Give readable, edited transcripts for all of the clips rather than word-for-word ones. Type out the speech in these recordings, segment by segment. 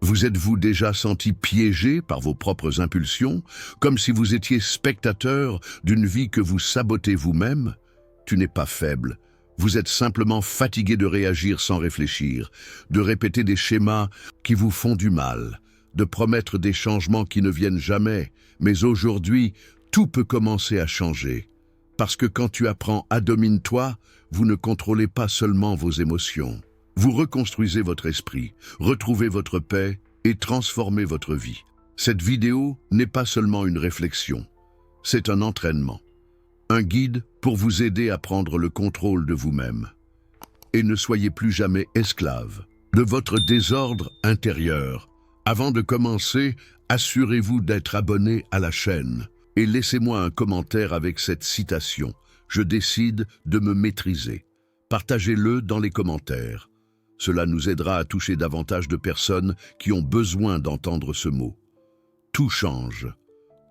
Vous êtes-vous déjà senti piégé par vos propres impulsions, comme si vous étiez spectateur d'une vie que vous sabotez vous-même? Tu n'es pas faible. Vous êtes simplement fatigué de réagir sans réfléchir, de répéter des schémas qui vous font du mal, de promettre des changements qui ne viennent jamais. Mais aujourd'hui, tout peut commencer à changer. Parce que quand tu apprends à dominer toi, vous ne contrôlez pas seulement vos émotions. Vous reconstruisez votre esprit, retrouvez votre paix et transformez votre vie. Cette vidéo n'est pas seulement une réflexion, c'est un entraînement, un guide pour vous aider à prendre le contrôle de vous-même. Et ne soyez plus jamais esclave de votre désordre intérieur. Avant de commencer, assurez-vous d'être abonné à la chaîne et laissez-moi un commentaire avec cette citation. Je décide de me maîtriser. Partagez-le dans les commentaires. Cela nous aidera à toucher davantage de personnes qui ont besoin d'entendre ce mot. Tout change.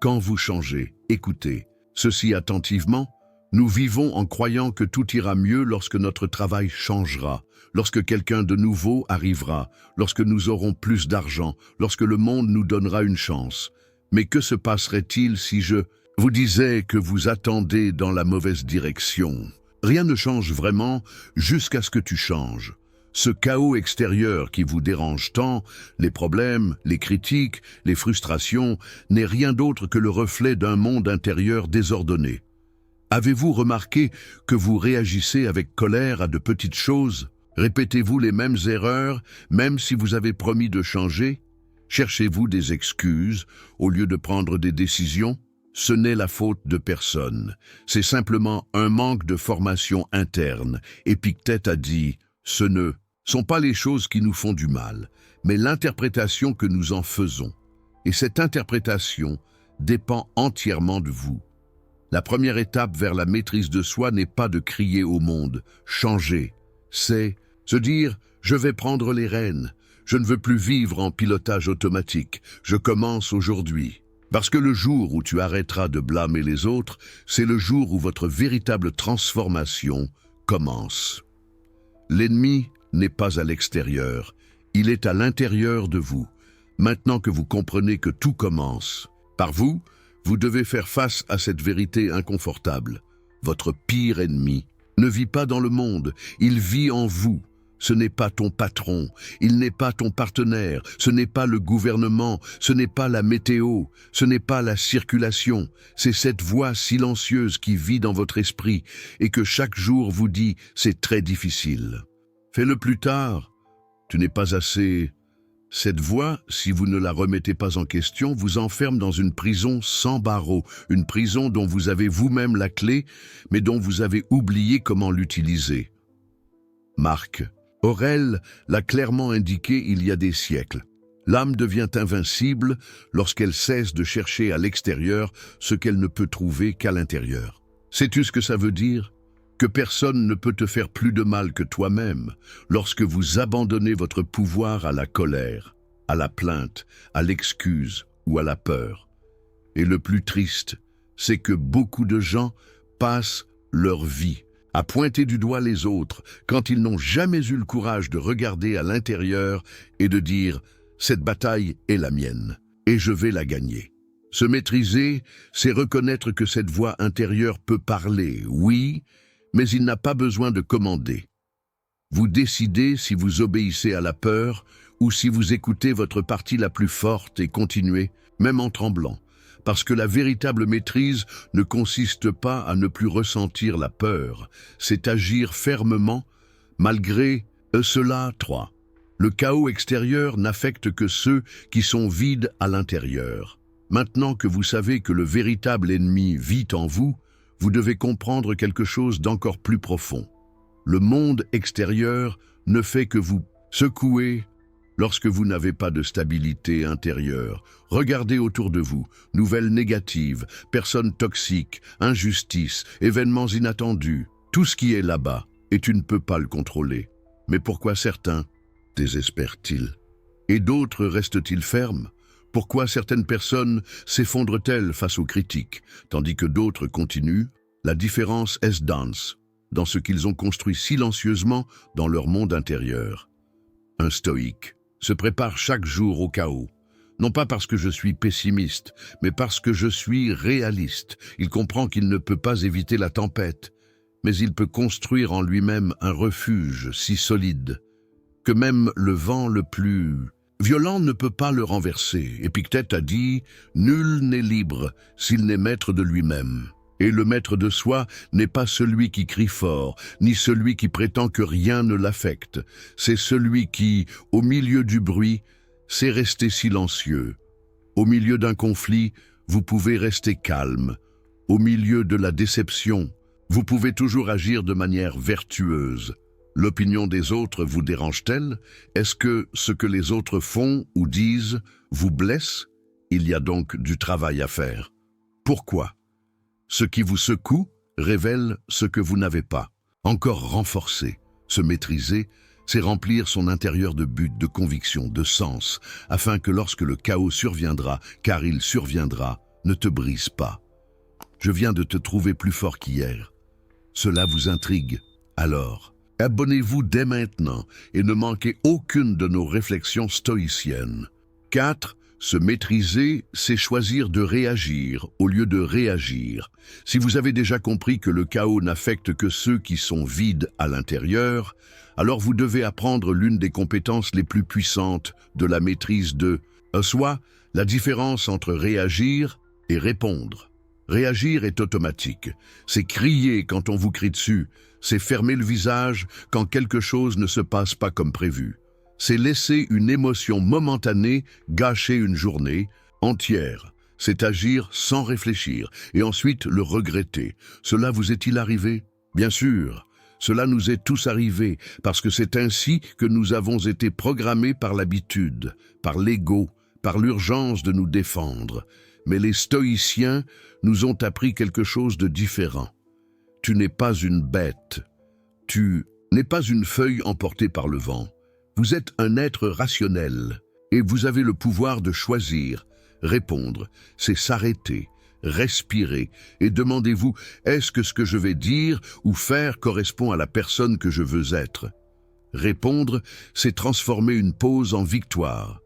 Quand vous changez, écoutez ceci attentivement. Nous vivons en croyant que tout ira mieux lorsque notre travail changera, lorsque quelqu'un de nouveau arrivera, lorsque nous aurons plus d'argent, lorsque le monde nous donnera une chance. Mais que se passerait-il si je vous disais que vous attendez dans la mauvaise direction? Rien ne change vraiment jusqu'à ce que tu changes. Ce chaos extérieur qui vous dérange tant, les problèmes, les critiques, les frustrations, n'est rien d'autre que le reflet d'un monde intérieur désordonné. Avez-vous remarqué que vous réagissez avec colère à de petites choses? Répétez-vous les mêmes erreurs, même si vous avez promis de changer? Cherchez-vous des excuses au lieu de prendre des décisions? Ce n'est la faute de personne. C'est simplement un manque de formation interne. Épictète a dit « Ce ne sont pas les choses qui nous font du mal, mais l'interprétation que nous en faisons. Et cette interprétation dépend entièrement de vous. » La première étape vers la maîtrise de soi n'est pas de crier au monde « changer ». C'est se dire « je vais prendre les rênes, je ne veux plus vivre en pilotage automatique, je commence aujourd'hui ». Parce que le jour où tu arrêteras de blâmer les autres, c'est le jour où votre véritable transformation commence. L'ennemi n'est pas à l'extérieur, il est à l'intérieur de vous. Maintenant que vous comprenez que tout commence par vous, vous devez faire face à cette vérité inconfortable. Votre pire ennemi ne vit pas dans le monde, il vit en vous. Ce n'est pas ton patron, il n'est pas ton partenaire, ce n'est pas le gouvernement, ce n'est pas la météo, ce n'est pas la circulation. C'est cette voix silencieuse qui vit dans votre esprit et que chaque jour vous dit « c'est très difficile ». Fais-le plus tard, tu n'es pas assez. Cette voix, si vous ne la remettez pas en question, vous enferme dans une prison sans barreaux, une prison dont vous avez vous-même la clé, mais dont vous avez oublié comment l'utiliser. Marc Aurèle l'a clairement indiqué il y a des siècles. L'âme devient invincible lorsqu'elle cesse de chercher à l'extérieur ce qu'elle ne peut trouver qu'à l'intérieur. Sais-tu ce que ça veut dire? Que personne ne peut te faire plus de mal que toi-même lorsque vous abandonnez votre pouvoir à la colère, à la plainte, à l'excuse ou à la peur. Et le plus triste, c'est que beaucoup de gens passent leur vie à pointer du doigt les autres quand ils n'ont jamais eu le courage de regarder à l'intérieur et de dire « cette bataille est la mienne et je vais la gagner ». Se maîtriser, c'est reconnaître que cette voix intérieure peut parler, oui, mais il n'a pas besoin de commander. Vous décidez si vous obéissez à la peur ou si vous écoutez votre partie la plus forte et continuez, même en tremblant. Parce que la véritable maîtrise ne consiste pas à ne plus ressentir la peur, c'est agir fermement malgré cela. 3. Le chaos extérieur n'affecte que ceux qui sont vides à l'intérieur. Maintenant que vous savez que le véritable ennemi vit en vous, vous devez comprendre quelque chose d'encore plus profond. Le monde extérieur ne fait que vous secouer lorsque vous n'avez pas de stabilité intérieure. Regardez autour de vous, nouvelles négatives, personnes toxiques, injustices, événements inattendus. Tout ce qui est là-bas, et tu ne peux pas le contrôler. Mais pourquoi certains désespèrent-ils? Et d'autres restent-ils fermes? Pourquoi certaines personnes s'effondrent-elles face aux critiques, tandis que d'autres continuent? La différence est dans ce qu'ils ont construit silencieusement dans leur monde intérieur. Un stoïque se prépare chaque jour au chaos. Non pas parce que je suis pessimiste, mais parce que je suis réaliste. Il comprend qu'il ne peut pas éviter la tempête, mais il peut construire en lui-même un refuge si solide que même le vent le plus violent ne peut pas le renverser. Épictète a dit « Nul n'est libre s'il n'est maître de lui-même ». Et le maître de soi n'est pas celui qui crie fort, ni celui qui prétend que rien ne l'affecte. C'est celui qui, au milieu du bruit, sait rester silencieux. Au milieu d'un conflit, vous pouvez rester calme. Au milieu de la déception, vous pouvez toujours agir de manière vertueuse. L'opinion des autres vous dérange-t-elle? Est-ce que ce que les autres font ou disent vous blesse? Il y a donc du travail à faire. Pourquoi? Ce qui vous secoue révèle ce que vous n'avez pas. Encore renforcer, se maîtriser, c'est remplir son intérieur de buts, de convictions, de sens, afin que lorsque le chaos surviendra, car il surviendra, ne te brise pas. Je viens de te trouver plus fort qu'hier. Cela vous intrigue? Alors, abonnez-vous dès maintenant et ne manquez aucune de nos réflexions stoïciennes. 4. Se maîtriser, c'est choisir de réagir au lieu de réagir. Si vous avez déjà compris que le chaos n'affecte que ceux qui sont vides à l'intérieur, alors vous devez apprendre l'une des compétences les plus puissantes de la maîtrise de soi, la différence entre réagir et répondre. Réagir est automatique. C'est crier quand on vous crie dessus. C'est fermer le visage quand quelque chose ne se passe pas comme prévu. C'est laisser une émotion momentanée gâcher une journée entière. C'est agir sans réfléchir et ensuite le regretter. Cela vous est-il arrivé? Bien sûr, cela nous est tous arrivé parce que c'est ainsi que nous avons été programmés par l'habitude, par l'ego, par l'urgence de nous défendre. Mais les stoïciens nous ont appris quelque chose de différent. Tu n'es pas une bête. Tu n'es pas une feuille emportée par le vent. Vous êtes un être rationnel et vous avez le pouvoir de choisir. Répondre, c'est s'arrêter, respirer et demandez-vous, est-ce que ce que je vais dire ou faire correspond à la personne que je veux être? Répondre, c'est transformer une pause en victoire.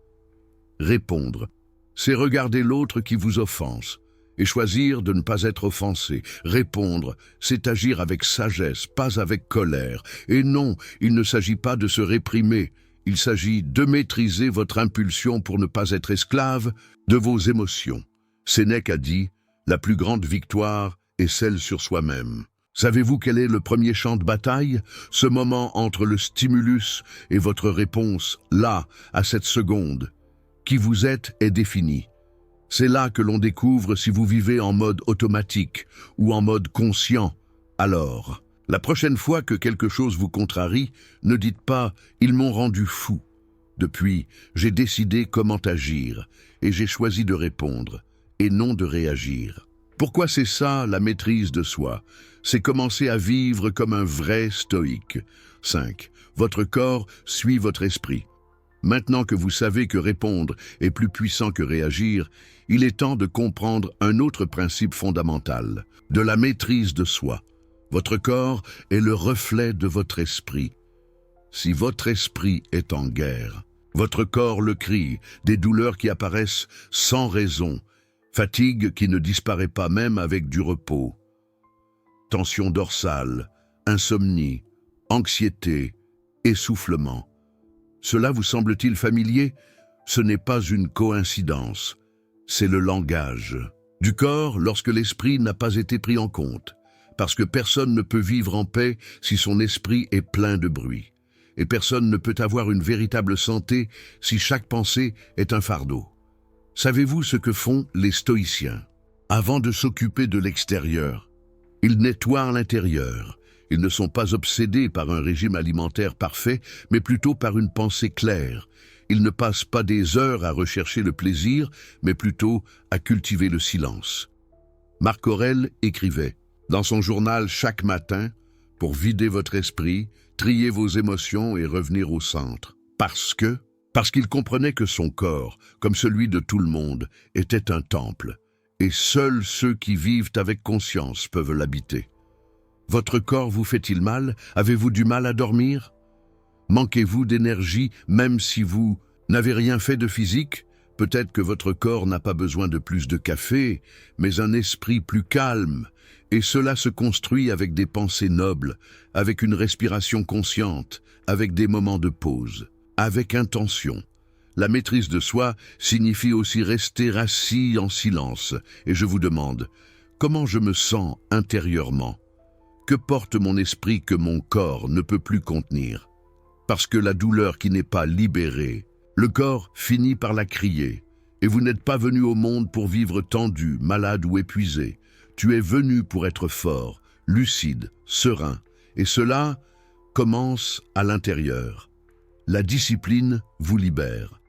Répondre, c'est regarder l'autre qui vous offense et choisir de ne pas être offensé. Répondre, c'est agir avec sagesse, pas avec colère. Et non, il ne s'agit pas de se réprimer. Il s'agit de maîtriser votre impulsion pour ne pas être esclave de vos émotions. Sénèque a dit, la plus grande victoire est celle sur soi-même. Savez-vous quel est le premier champ de bataille? Ce moment entre le stimulus et votre réponse, là, à cette seconde. Qui vous êtes est défini. C'est là que l'on découvre si vous vivez en mode automatique ou en mode conscient. Alors, la prochaine fois que quelque chose vous contrarie, ne dites pas « ils m'ont rendu fou ». Depuis, j'ai décidé comment agir et j'ai choisi de répondre et non de réagir. Pourquoi c'est ça la maîtrise de soi? C'est commencer à vivre comme un vrai stoïque. 5. Votre corps suit votre esprit. Maintenant que vous savez que répondre est plus puissant que réagir, il est temps de comprendre un autre principe fondamental, de la maîtrise de soi. Votre corps est le reflet de votre esprit. Si votre esprit est en guerre, votre corps le crie, des douleurs qui apparaissent sans raison, fatigue qui ne disparaît pas même avec du repos, tension dorsale, insomnie, anxiété, essoufflement. Cela vous semble-t-il familier? Ce n'est pas une coïncidence, c'est le langage du corps lorsque l'esprit n'a pas été pris en compte, parce que personne ne peut vivre en paix si son esprit est plein de bruit, et personne ne peut avoir une véritable santé si chaque pensée est un fardeau. Savez-vous ce que font les stoïciens? Avant de s'occuper de l'extérieur, ils nettoient l'intérieur. Ils ne sont pas obsédés par un régime alimentaire parfait, mais plutôt par une pensée claire. Ils ne passent pas des heures à rechercher le plaisir, mais plutôt à cultiver le silence. Marc Aurèle écrivait dans son journal chaque matin, pour vider votre esprit, trier vos émotions et revenir au centre. Parce qu'il comprenait que son corps, comme celui de tout le monde, était un temple, et seuls ceux qui vivent avec conscience peuvent l'habiter. Votre corps vous fait-il mal? Avez-vous du mal à dormir? Manquez-vous d'énergie même si vous N'avez rien fait de physique? Peut-être que votre corps n'a pas besoin de plus de café, mais un esprit plus calme, et cela se construit avec des pensées nobles, avec une respiration consciente, avec des moments de pause, avec intention. La maîtrise de soi signifie aussi rester assis en silence, et je vous demande, comment je me sens intérieurement? Que porte mon esprit que mon corps ne peut plus contenir? Parce que la douleur qui n'est pas libérée, le corps finit par la crier, et vous n'êtes pas venu au monde pour vivre tendu, malade ou épuisé. Tu es venu pour être fort, lucide, serein, et cela commence à l'intérieur. La discipline vous libère.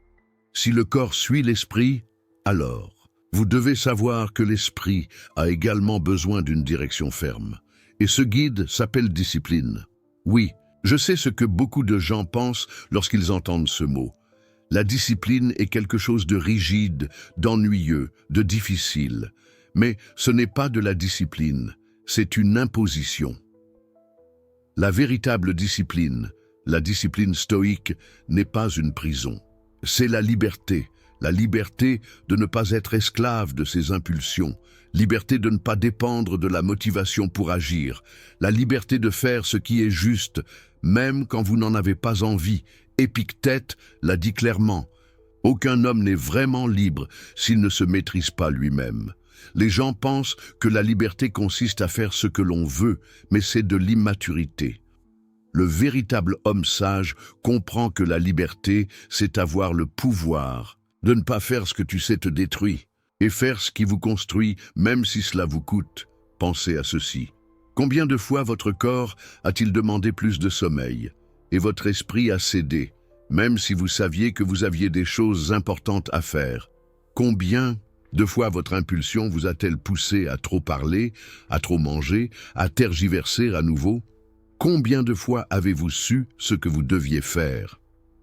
Si le corps suit l'esprit, alors vous devez savoir que l'esprit a également besoin d'une direction ferme. Et ce guide s'appelle discipline. Oui, je sais ce que beaucoup de gens pensent lorsqu'ils entendent ce mot. La discipline est quelque chose de rigide, d'ennuyeux, de difficile. Mais ce n'est pas de la discipline, c'est une imposition. La véritable discipline, la discipline stoïque, n'est pas une prison. C'est la liberté de ne pas être esclave de ses impulsions, liberté de ne pas dépendre de la motivation pour agir, la liberté de faire ce qui est juste, même quand vous n'en avez pas envie. Épictète l'a dit clairement. Aucun homme n'est vraiment libre s'il ne se maîtrise pas lui-même. Les gens pensent que la liberté consiste à faire ce que l'on veut, mais c'est de l'immaturité. Le véritable homme sage comprend que la liberté, c'est avoir le pouvoir de ne pas faire ce que tu sais te détruit, et faire ce qui vous construit, même si cela vous coûte. Pensez à ceci. Combien de fois votre corps a-t-il demandé plus de sommeil, et votre esprit a cédé, même si vous saviez que vous aviez des choses importantes à faire? Combien de fois votre impulsion vous a-t-elle poussé à trop parler, à trop manger, à tergiverser à nouveau? Combien de fois avez-vous su ce que vous deviez faire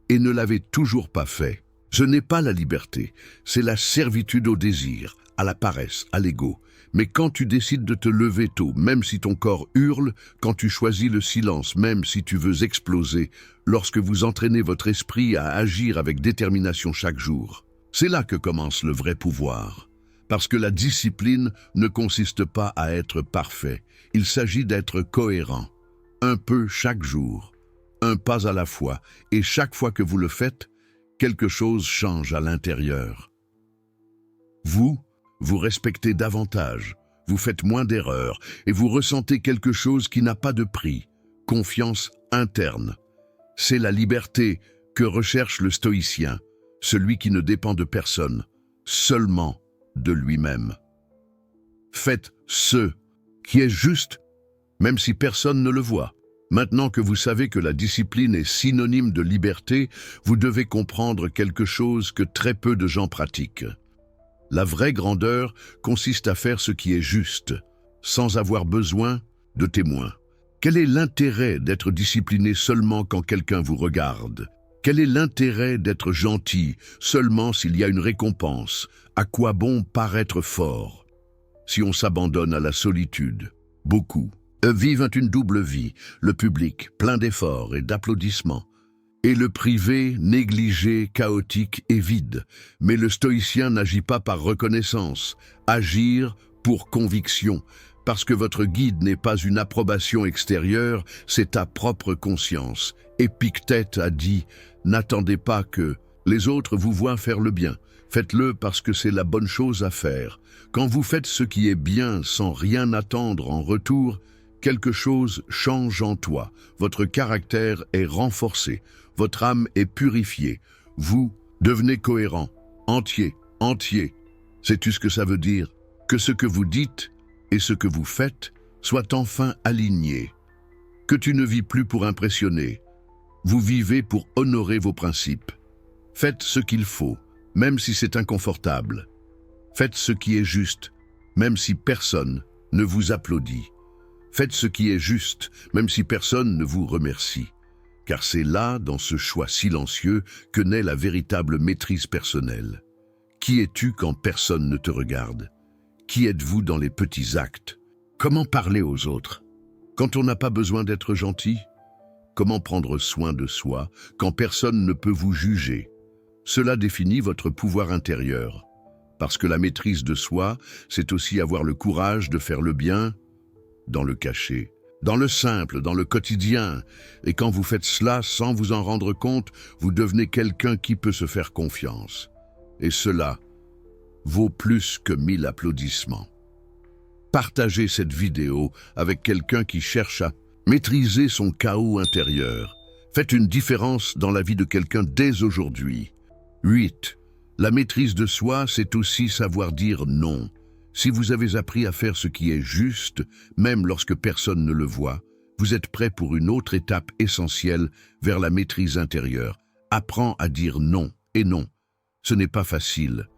et ne l'avez toujours pas fait? Ce n'est pas la liberté, c'est la servitude au désir, à la paresse, à l'ego. Mais quand tu décides de te lever tôt, même si ton corps hurle, quand tu choisis le silence, même si tu veux exploser, lorsque vous entraînez votre esprit à agir avec détermination chaque jour, c'est là que commence le vrai pouvoir. Parce que la discipline ne consiste pas à être parfait, il s'agit d'être cohérent. Un peu chaque jour, un pas à la fois, et chaque fois que vous le faites, quelque chose change à l'intérieur. Vous respectez davantage, vous faites moins d'erreurs, et vous ressentez quelque chose qui n'a pas de prix, confiance interne. C'est la liberté que recherche le stoïcien, celui qui ne dépend de personne, seulement de lui-même. Faites ce qui est juste, même si personne ne le voit. Maintenant que vous savez que la discipline est synonyme de liberté, vous devez comprendre quelque chose que très peu de gens pratiquent. La vraie grandeur consiste à faire ce qui est juste, sans avoir besoin de témoins. Quel est l'intérêt d'être discipliné seulement quand quelqu'un vous regarde? Quel est l'intérêt d'être gentil seulement s'il y a une récompense? À quoi bon paraître fort? Si on s'abandonne à la solitude, beaucoup vivent une double vie, le public plein d'efforts et d'applaudissements, et le privé négligé, chaotique et vide. Mais le stoïcien n'agit pas par reconnaissance, agir pour conviction, parce que votre guide n'est pas une approbation extérieure, c'est ta propre conscience. Épictète a dit, n'attendez pas que les autres vous voient faire le bien. Faites-le parce que c'est la bonne chose à faire. Quand vous faites ce qui est bien sans rien attendre en retour, quelque chose change en toi. Votre caractère est renforcé. Votre âme est purifiée. Vous devenez cohérent, entier. Sais-tu ce que ça veut dire? Que ce que vous dites et ce que vous faites soient enfin alignés. Que tu ne vis plus pour impressionner. Vous vivez pour honorer vos principes. Faites ce qu'il faut, même si c'est inconfortable. Faites ce qui est juste, même si personne ne vous applaudit. Faites ce qui est juste, même si personne ne vous remercie. Car c'est là, dans ce choix silencieux, que naît la véritable maîtrise personnelle. Qui es-tu quand personne ne te regarde? Qui êtes-vous dans les petits actes? Comment parler aux autres quand on n'a pas besoin d'être gentil? Comment prendre soin de soi quand personne ne peut vous juger? Cela définit votre pouvoir intérieur. Parce que la maîtrise de soi, c'est aussi avoir le courage de faire le bien dans le cachet, dans le simple, dans le quotidien. Et quand vous faites cela sans vous en rendre compte, vous devenez quelqu'un qui peut se faire confiance. Et cela vaut plus que 1000 applaudissements. Partagez cette vidéo avec quelqu'un qui cherche à maîtriser son chaos intérieur. Faites une différence dans la vie de quelqu'un dès aujourd'hui. 8. La maîtrise de soi, c'est aussi savoir dire non. Si vous avez appris à faire ce qui est juste, même lorsque personne ne le voit, vous êtes prêt pour une autre étape essentielle vers la maîtrise intérieure. Apprends à dire non et non. Ce n'est pas facile,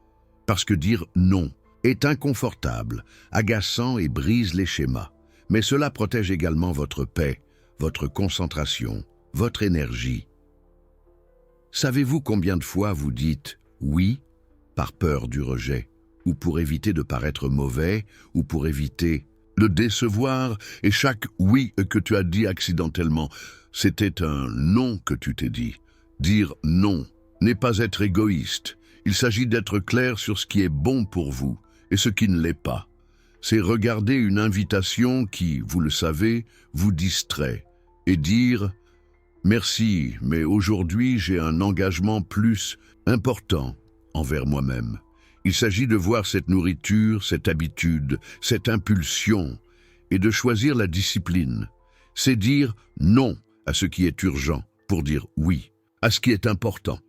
parce que dire non est inconfortable, agaçant et brise les schémas. Mais cela protège également votre paix, votre concentration, votre énergie. Savez-vous combien de fois vous dites « oui » par peur du rejet, ou pour éviter de paraître mauvais, ou pour éviter de décevoir, et chaque « oui » que tu as dit accidentellement, c'était un « non » que tu t'es dit. Dire « non » n'est pas être égoïste. Il s'agit d'être clair sur ce qui est bon pour vous et ce qui ne l'est pas. C'est regarder une invitation qui, vous le savez, vous distrait et dire « Merci, mais aujourd'hui j'ai un engagement plus important envers moi-même ». Il s'agit de voir cette nourriture, cette habitude, cette impulsion et de choisir la discipline. C'est dire non à ce qui est urgent pour dire oui à ce qui est important.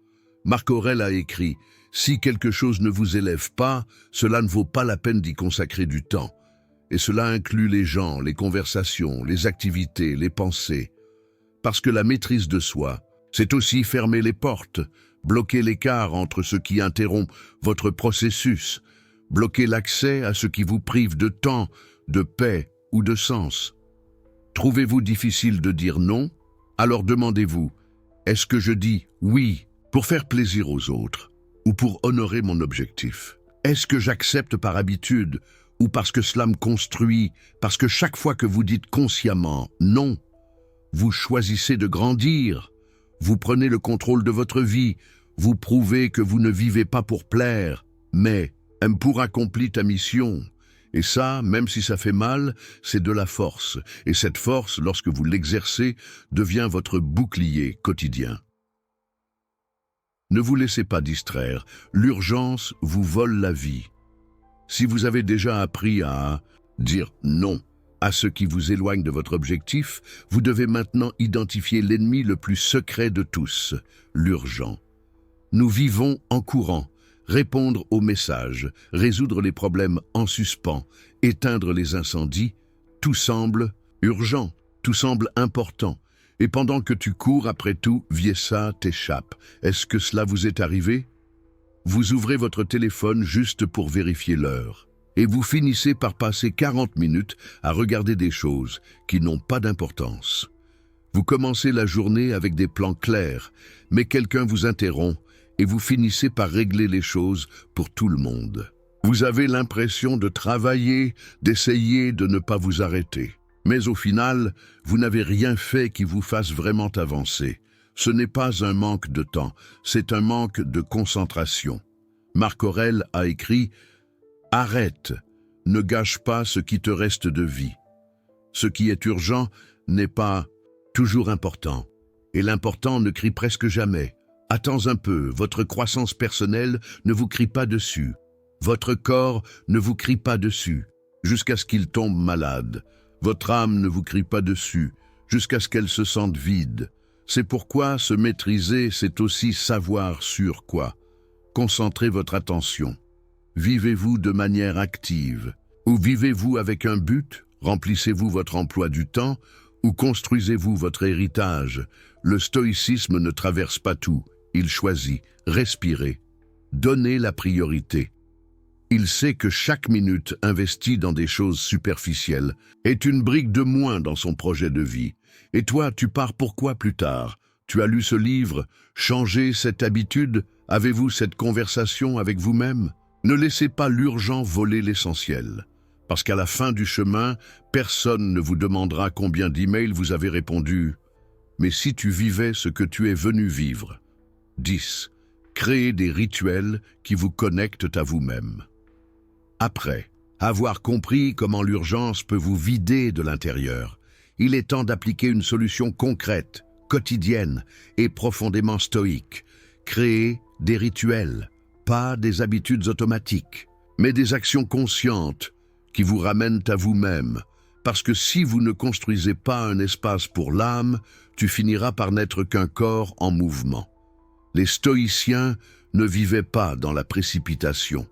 Marc Aurèle a écrit « Si quelque chose ne vous élève pas, cela ne vaut pas la peine d'y consacrer du temps. » Et cela inclut les gens, les conversations, les activités, les pensées. Parce que la maîtrise de soi, c'est aussi fermer les portes, bloquer l'écart entre ce qui interrompt votre processus, bloquer l'accès à ce qui vous prive de temps, de paix ou de sens. Trouvez-vous difficile de dire non? Alors demandez-vous, est-ce que je dis oui pour faire plaisir aux autres ou pour honorer mon objectif? Est-ce que j'accepte par habitude ou parce que cela me construit, parce que chaque fois que vous dites consciemment non, vous choisissez de grandir, vous prenez le contrôle de votre vie, vous prouvez que vous ne vivez pas pour plaire, mais pour accomplir ta mission. Et ça, même si ça fait mal, c'est de la force. Et cette force, lorsque vous l'exercez, devient votre bouclier quotidien. Ne vous laissez pas distraire, l'urgence vous vole la vie. Si vous avez déjà appris à dire non à ce qui vous éloigne de votre objectif, vous devez maintenant identifier l'ennemi le plus secret de tous, l'urgent. Nous vivons en courant, répondre aux messages, résoudre les problèmes en suspens, éteindre les incendies, tout semble urgent, tout semble important. Et pendant que tu cours après tout, Viessa t'échappe. Est-ce que cela vous est arrivé? Vous ouvrez votre téléphone juste pour vérifier l'heure. Et vous finissez par passer 40 minutes à regarder des choses qui n'ont pas d'importance. Vous commencez la journée avec des plans clairs, mais quelqu'un vous interrompt et vous finissez par régler les choses pour tout le monde. Vous avez l'impression de travailler, d'essayer de ne pas vous arrêter. Mais au final, vous n'avez rien fait qui vous fasse vraiment avancer. Ce n'est pas un manque de temps, c'est un manque de concentration. Marc Aurèle a écrit « Arrête, ne gâche pas ce qui te reste de vie. Ce qui est urgent n'est pas toujours important, et l'important ne crie presque jamais. Attends un peu, votre croissance personnelle ne vous crie pas dessus. Votre corps ne vous crie pas dessus, jusqu'à ce qu'il tombe malade. Votre âme ne vous crie pas dessus, jusqu'à ce qu'elle se sente vide. C'est pourquoi se maîtriser, c'est aussi savoir sur quoi. Concentrez votre attention. Vivez-vous de manière active? Ou vivez-vous avec un but? Remplissez-vous votre emploi du temps? Ou construisez-vous votre héritage? Le stoïcisme ne traverse pas tout. Il choisit. Respirez. Donnez la priorité. Il sait que chaque minute investie dans des choses superficielles est une brique de moins dans son projet de vie. Et toi, tu pars pourquoi plus tard? Tu as lu ce livre? Changez cette habitude? Avez-vous cette conversation avec vous-même? Ne laissez pas l'urgent voler l'essentiel. Parce qu'à la fin du chemin, personne ne vous demandera combien d'emails vous avez répondu. Mais si tu vivais ce que tu es venu vivre, 10. Créez des rituels qui vous connectent à vous-même. Après avoir compris comment l'urgence peut vous vider de l'intérieur, il est temps d'appliquer une solution concrète, quotidienne et profondément stoïque. Créez des rituels, pas des habitudes automatiques, mais des actions conscientes qui vous ramènent à vous-même. Parce que si vous ne construisez pas un espace pour l'âme, tu finiras par n'être qu'un corps en mouvement. Les stoïciens ne vivaient pas dans la précipitation.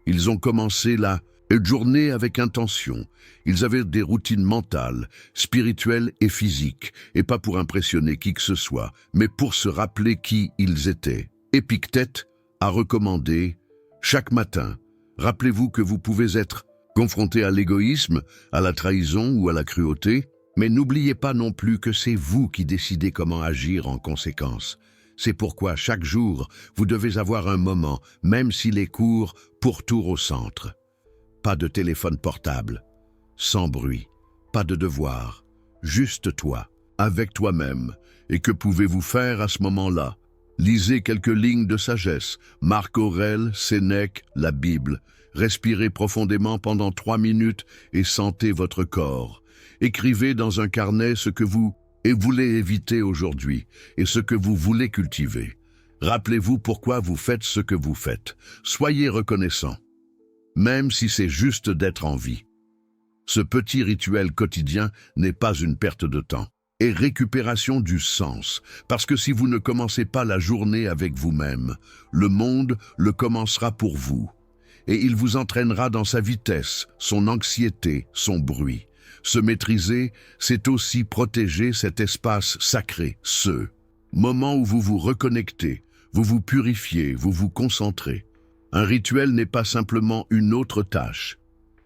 Ils ont commencé la journée avec intention. Ils avaient des routines mentales, spirituelles et physiques, et pas pour impressionner qui que ce soit, mais pour se rappeler qui ils étaient. Épictète a recommandé « Chaque matin, rappelez-vous que vous pouvez être confronté à l'égoïsme, à la trahison ou à la cruauté, mais n'oubliez pas non plus que c'est vous qui décidez comment agir en conséquence. C'est pourquoi chaque jour, vous devez avoir un moment, même s'il est court, pour tour au centre. Pas de téléphone portable, sans bruit, pas de devoir, juste toi, avec toi-même. Et que pouvez-vous faire à ce moment-là? Lisez quelques lignes de sagesse, Marc Aurèle, Sénèque, la Bible. Respirez profondément pendant 3 minutes et sentez votre corps. Écrivez dans un carnet ce que vous voulez éviter aujourd'hui et ce que vous voulez cultiver. Rappelez-vous pourquoi vous faites ce que vous faites. Soyez reconnaissant, même si c'est juste d'être en vie. Ce petit rituel quotidien n'est pas une perte de temps et récupération du sens, parce que si vous ne commencez pas la journée avec vous-même, le monde le commencera pour vous. Et il vous entraînera dans sa vitesse, son anxiété, son bruit. Se maîtriser, c'est aussi protéger cet espace sacré, ce moment où vous vous reconnectez, vous vous purifiez, vous vous concentrez. Un rituel n'est pas simplement une autre tâche.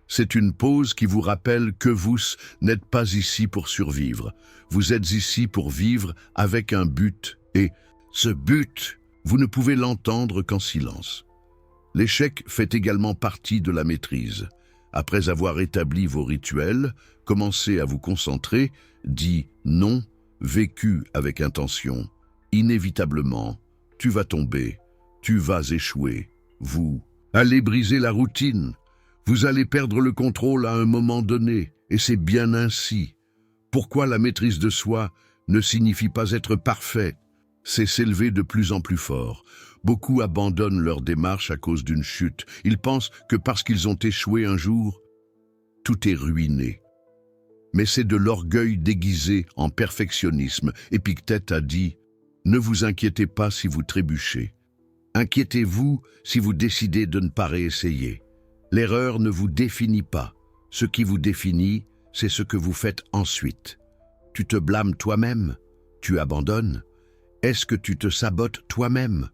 C'est une pause qui vous rappelle que vous n'êtes pas ici pour survivre. Vous êtes ici pour vivre avec un but. Et ce but, vous ne pouvez l'entendre qu'en silence. L'échec fait également partie de la maîtrise. Après avoir établi vos rituels, commencez à vous concentrer, dit non, vécu avec intention. Inévitablement, tu vas tomber, tu vas échouer. Vous allez briser la routine. Vous allez perdre le contrôle à un moment donné, et c'est bien ainsi. Pourquoi la maîtrise de soi ne signifie pas être parfait? C'est s'élever de plus en plus fort. Beaucoup abandonnent leur démarche à cause d'une chute. Ils pensent que parce qu'ils ont échoué un jour, tout est ruiné. Mais c'est de l'orgueil déguisé en perfectionnisme. Épictète a dit « Ne vous inquiétez pas si vous trébuchez. Inquiétez-vous si vous décidez de ne pas réessayer. L'erreur ne vous définit pas. Ce qui vous définit, c'est ce que vous faites ensuite. Tu te blâmes toi-même? Tu abandonnes? Est-ce que tu te sabotes toi-même?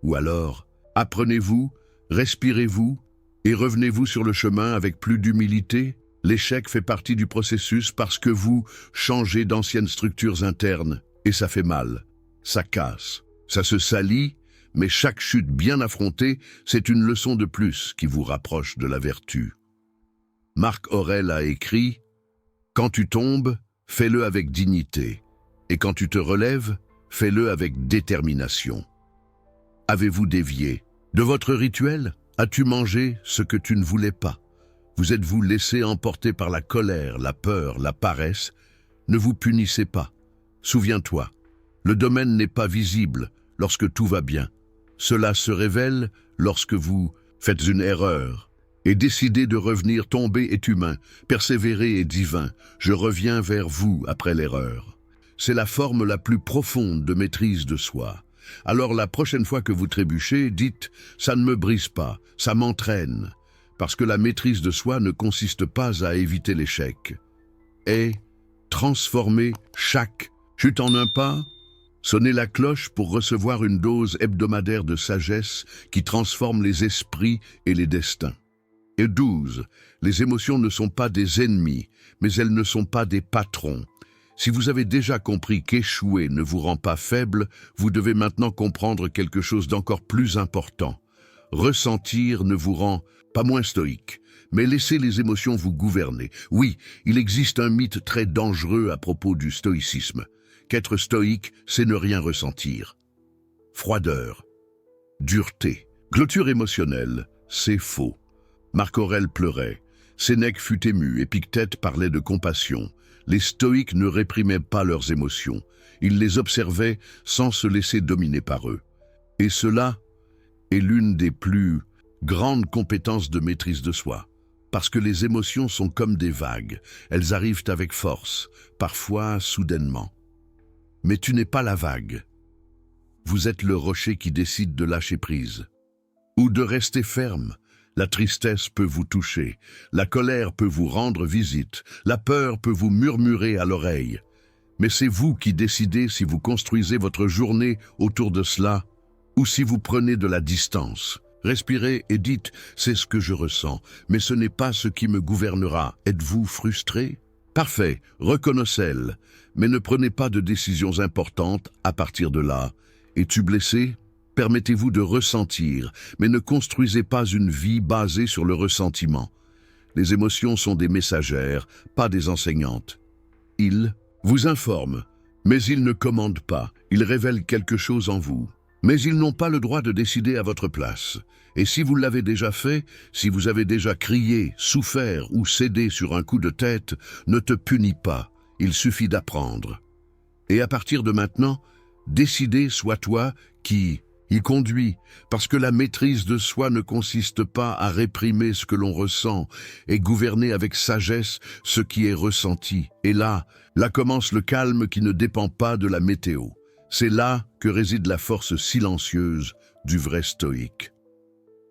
Ou alors, apprenez-vous, respirez-vous et revenez-vous sur le chemin avec plus d'humilité? L'échec fait partie du processus parce que vous changez d'anciennes structures internes et ça fait mal, ça casse, ça se salit, mais chaque chute bien affrontée, c'est une leçon de plus qui vous rapproche de la vertu. Marc Aurèle a écrit « Quand tu tombes, fais-le avec dignité, et quand tu te relèves, fais-le avec détermination. » Avez-vous dévié de votre rituel? As-tu mangé ce que tu ne voulais pas? Vous êtes-vous laissé emporter par la colère, la peur, la paresse? Ne vous punissez pas. Souviens-toi, le domaine n'est pas visible lorsque tout va bien. Cela se révèle lorsque vous faites une erreur. Et décider de revenir tomber est humain, persévérer est divin. Je reviens vers vous après l'erreur. C'est la forme la plus profonde de maîtrise de soi. Alors la prochaine fois que vous trébuchez, dites « ça ne me brise pas, ça m'entraîne ». Parce que la maîtrise de soi ne consiste pas à éviter l'échec. Et transformer chaque chute en un pas, sonnez la cloche pour recevoir une dose hebdomadaire de sagesse qui transforme les esprits et les destins. Et 12. Les émotions ne sont pas des ennemis, mais elles ne sont pas des patrons. Si vous avez déjà compris qu'échouer ne vous rend pas faible, vous devez maintenant comprendre quelque chose d'encore plus important. Ressentir ne vous rend pas moins stoïque, mais laissez les émotions vous gouverner. Oui, il existe un mythe très dangereux à propos du stoïcisme. Qu'être stoïque, c'est ne rien ressentir. Froideur. dureté. Clôture émotionnelle, c'est faux. Marc Aurèle pleurait, Sénèque fut ému, Épictète parlait de compassion. Les stoïques ne réprimaient pas leurs émotions, ils les observaient sans se laisser dominer par eux. Et cela est l'une des plus grandes compétences de maîtrise de soi. Parce que les émotions sont comme des vagues, elles arrivent avec force, parfois soudainement. Mais tu n'es pas la vague. Vous êtes le rocher qui décide de lâcher prise. Ou de rester ferme. La tristesse peut vous toucher, la colère peut vous rendre visite, la peur peut vous murmurer à l'oreille. Mais c'est vous qui décidez si vous construisez votre journée autour de cela ou si vous prenez de la distance. Respirez et dites « c'est ce que je ressens, mais ce n'est pas ce qui me gouvernera ». Êtes-vous frustré? Parfait, reconnaissez-le, mais ne prenez pas de décisions importantes à partir de là. Es-tu blessé? Permettez-vous de ressentir, mais ne construisez pas une vie basée sur le ressentiment. Les émotions sont des messagères, pas des enseignantes. Ils vous informent, mais ils ne commandent pas, ils révèlent quelque chose en vous. Mais ils n'ont pas le droit de décider à votre place. Et si vous l'avez déjà fait, si vous avez déjà crié, souffert ou cédé sur un coup de tête, ne te punis pas, il suffit d'apprendre. Et à partir de maintenant, décidez soit toi qui y conduit, parce que la maîtrise de soi ne consiste pas à réprimer ce que l'on ressent et gouverner avec sagesse ce qui est ressenti. Et là commence le calme qui ne dépend pas de la météo. C'est là que réside la force silencieuse du vrai stoïque.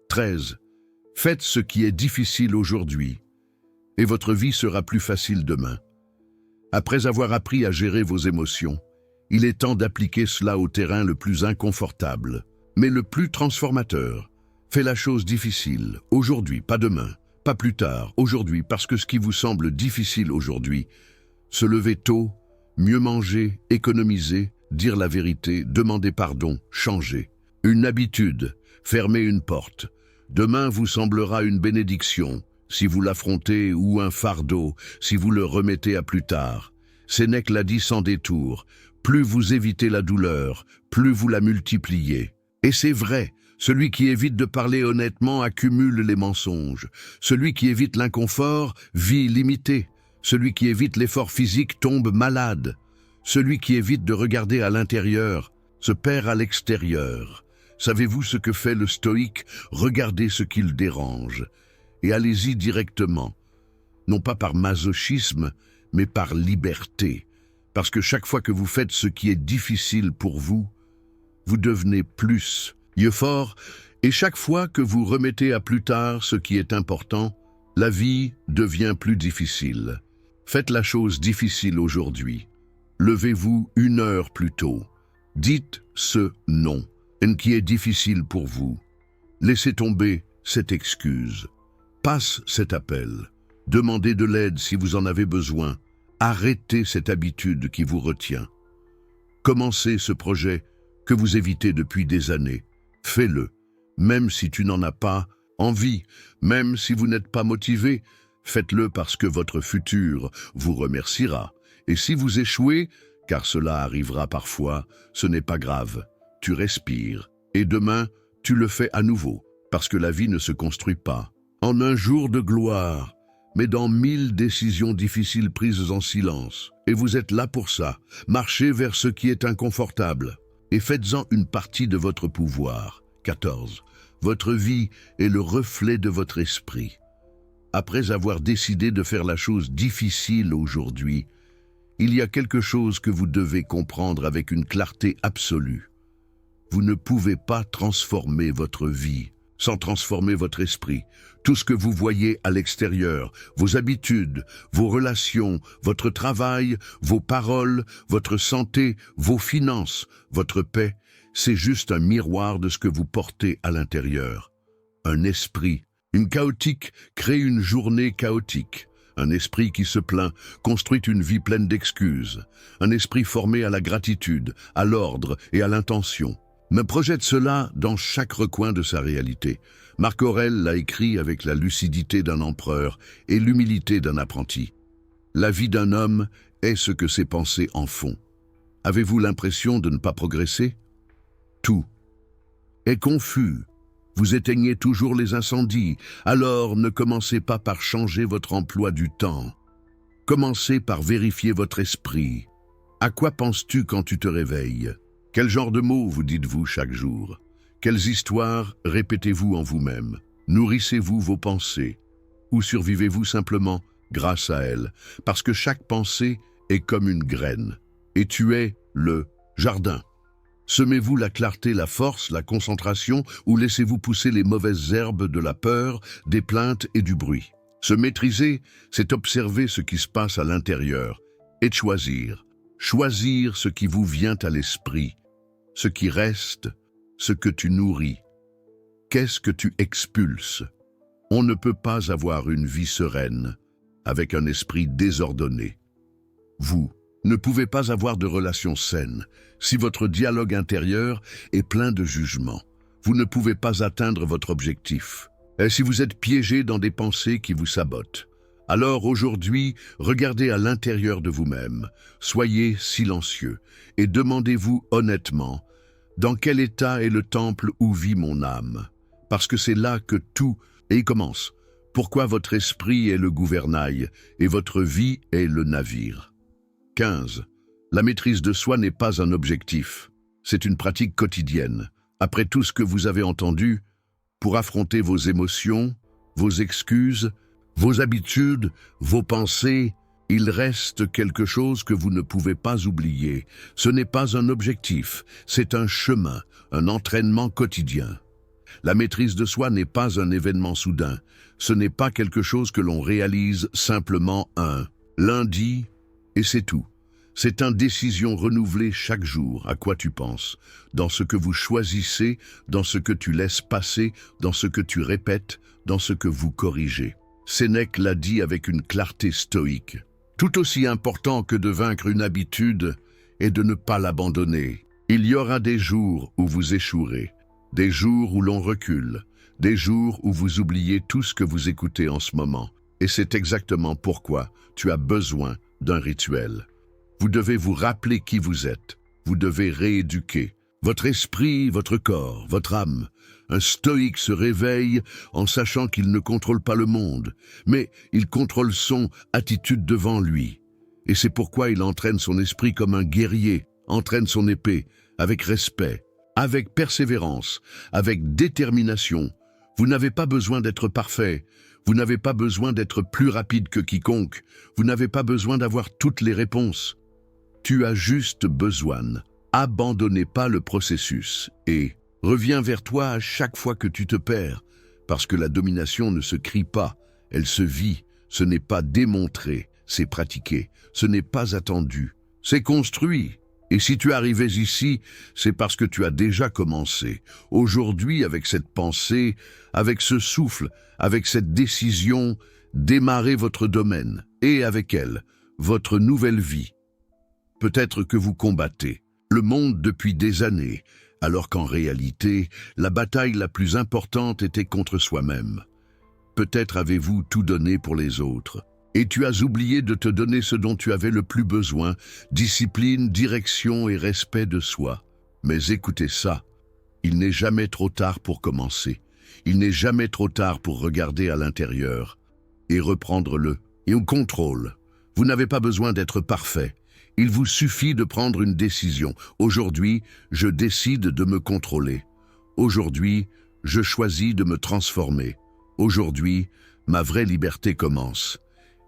13. Faites ce qui est difficile aujourd'hui, et votre vie sera plus facile demain. Après avoir appris à gérer vos émotions, il est temps d'appliquer cela au terrain le plus inconfortable, mais le plus transformateur. Faites la chose difficile, aujourd'hui, pas demain, pas plus tard, aujourd'hui, parce que ce qui vous semble difficile aujourd'hui, se lever tôt, mieux manger, économiser, dire la vérité, demander pardon, changer. Une habitude, fermer une porte. Demain vous semblera une bénédiction, si vous l'affrontez, ou un fardeau, si vous le remettez à plus tard. Sénèque l'a dit sans détour, plus vous évitez la douleur, plus vous la multipliez. Et c'est vrai, celui qui évite de parler honnêtement accumule les mensonges. Celui qui évite l'inconfort vit limité. Celui qui évite l'effort physique tombe malade. Celui qui évite de regarder à l'intérieur se perd à l'extérieur. Savez-vous ce que fait le stoïque? Regardez ce qui le dérange. Et allez-y directement. Non pas par masochisme, mais par liberté. Parce que chaque fois que vous faites ce qui est difficile pour vous, vous devenez plus fort. Et chaque fois que vous remettez à plus tard ce qui est important, la vie devient plus difficile. Faites la chose difficile aujourd'hui. Levez-vous 1 heure plus tôt. Dites ce non, qui est difficile pour vous. Laissez tomber cette excuse. Passe cet appel. Demandez de l'aide si vous en avez besoin. Arrêtez cette habitude qui vous retient. Commencez ce projet que vous évitez depuis des années. Fais-le, même si tu n'en as pas envie, même si vous n'êtes pas motivé. Faites-le parce que votre futur vous remerciera. Et si vous échouez, car cela arrivera parfois, ce n'est pas grave. Tu respires, et demain, tu le fais à nouveau, parce que la vie ne se construit pas en un jour de gloire, mais dans 1000 décisions difficiles prises en silence. Et vous êtes là pour ça. Marchez vers ce qui est inconfortable, et faites-en une partie de votre pouvoir. 14. Votre vie est le reflet de votre esprit. Après avoir décidé de faire la chose difficile aujourd'hui, il y a quelque chose que vous devez comprendre avec une clarté absolue. Vous ne pouvez pas transformer votre vie sans transformer votre esprit. Tout ce que vous voyez à l'extérieur, vos habitudes, vos relations, votre travail, vos paroles, votre santé, vos finances, votre paix, c'est juste un miroir de ce que vous portez à l'intérieur. Un esprit, une chaotique, crée une journée chaotique. Un esprit qui se plaint construit une vie pleine d'excuses. Un esprit formé à la gratitude, à l'ordre et à l'intention me projette cela dans chaque recoin de sa réalité. Marc Aurèle l'a écrit avec la lucidité d'un empereur et l'humilité d'un apprenti. La vie d'un homme est ce que ses pensées en font. Avez-vous l'impression de ne pas progresser? Tout est confus. Vous éteignez toujours les incendies, alors ne commencez pas par changer votre emploi du temps. Commencez par vérifier votre esprit. À quoi penses-tu quand tu te réveilles? Quel genre de mots vous dites-vous chaque jour? Quelles histoires répétez-vous en vous-même? Nourrissez-vous vos pensées? Ou survivez-vous simplement grâce à elles? Parce que chaque pensée est comme une graine, et tu es le jardin. Semez-vous la clarté, la force, la concentration, ou laissez-vous pousser les mauvaises herbes de la peur, des plaintes et du bruit? Se maîtriser, c'est observer ce qui se passe à l'intérieur et de choisir. Choisir ce qui vous vient à l'esprit, ce qui reste, ce que tu nourris. Qu'est-ce que tu expulses? On ne peut pas avoir une vie sereine avec un esprit désordonné. Vous ne pouvez pas avoir de relations saines si votre dialogue intérieur est plein de jugements. Vous ne pouvez pas atteindre votre objectif. Et si vous êtes piégé dans des pensées qui vous sabotent, alors aujourd'hui, regardez à l'intérieur de vous-même, soyez silencieux et demandez-vous honnêtement, dans quel état est le temple où vit mon âme? Parce que c'est là que tout commence. Pourquoi votre esprit est le gouvernail et votre vie est le navire? 15. La maîtrise de soi n'est pas un objectif, c'est une pratique quotidienne. Après tout ce que vous avez entendu, pour affronter vos émotions, vos excuses, vos habitudes, vos pensées, il reste quelque chose que vous ne pouvez pas oublier. Ce n'est pas un objectif, c'est un chemin, un entraînement quotidien. La maîtrise de soi n'est pas un événement soudain. Ce n'est pas quelque chose que l'on réalise simplement un lundi et c'est tout. C'est une décision renouvelée chaque jour. À quoi tu penses? Dans ce que vous choisissez, dans ce que tu laisses passer, dans ce que tu répètes, dans ce que vous corrigez. Sénèque l'a dit avec une clarté stoïque. Tout aussi important que de vaincre une habitude est de ne pas l'abandonner. Il y aura des jours où vous échouerez, des jours où l'on recule, des jours où vous oubliez tout ce que vous écoutez en ce moment. Et c'est exactement pourquoi tu as besoin d'un rituel. Vous devez vous rappeler qui vous êtes. Vous devez rééduquer votre esprit, votre corps, votre âme. Un stoïque se réveille en sachant qu'il ne contrôle pas le monde, mais il contrôle son attitude devant lui. Et c'est pourquoi il entraîne son esprit comme un guerrier, entraîne son épée, avec respect, avec persévérance, avec détermination. Vous n'avez pas besoin d'être parfait. Vous n'avez pas besoin d'être plus rapide que quiconque. Vous n'avez pas besoin d'avoir toutes les réponses. Tu as juste besoin. Abandonnez pas le processus et reviens vers toi à chaque fois que tu te perds, parce que la domination ne se crie pas, elle se vit. Ce n'est pas démontré, c'est pratiqué. Ce n'est pas attendu, c'est construit. Et si tu arrivais ici, c'est parce que tu as déjà commencé. Aujourd'hui, avec cette pensée, avec ce souffle, avec cette décision, démarrez votre domaine et avec elle, votre nouvelle vie. Peut-être que vous combattez le monde depuis des années, alors qu'en réalité, la bataille la plus importante était contre soi-même. Peut-être avez-vous tout donné pour les autres, et tu as oublié de te donner ce dont tu avais le plus besoin, discipline, direction et respect de soi. Mais écoutez ça, il n'est jamais trop tard pour commencer. Il n'est jamais trop tard pour regarder à l'intérieur et reprendre le contrôle. Vous n'avez pas besoin d'être parfait. Il vous suffit de prendre une décision. Aujourd'hui, je décide de me contrôler. Aujourd'hui, je choisis de me transformer. Aujourd'hui, ma vraie liberté commence.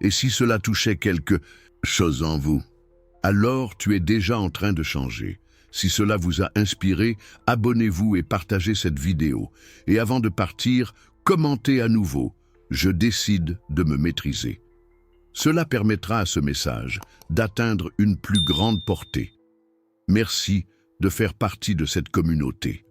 Et si cela touchait quelque chose en vous, alors tu es déjà en train de changer. Si cela vous a inspiré, abonnez-vous et partagez cette vidéo. Et avant de partir, commentez à nouveau. Je décide de me maîtriser. Cela permettra à ce message d'atteindre une plus grande portée. Merci de faire partie de cette communauté.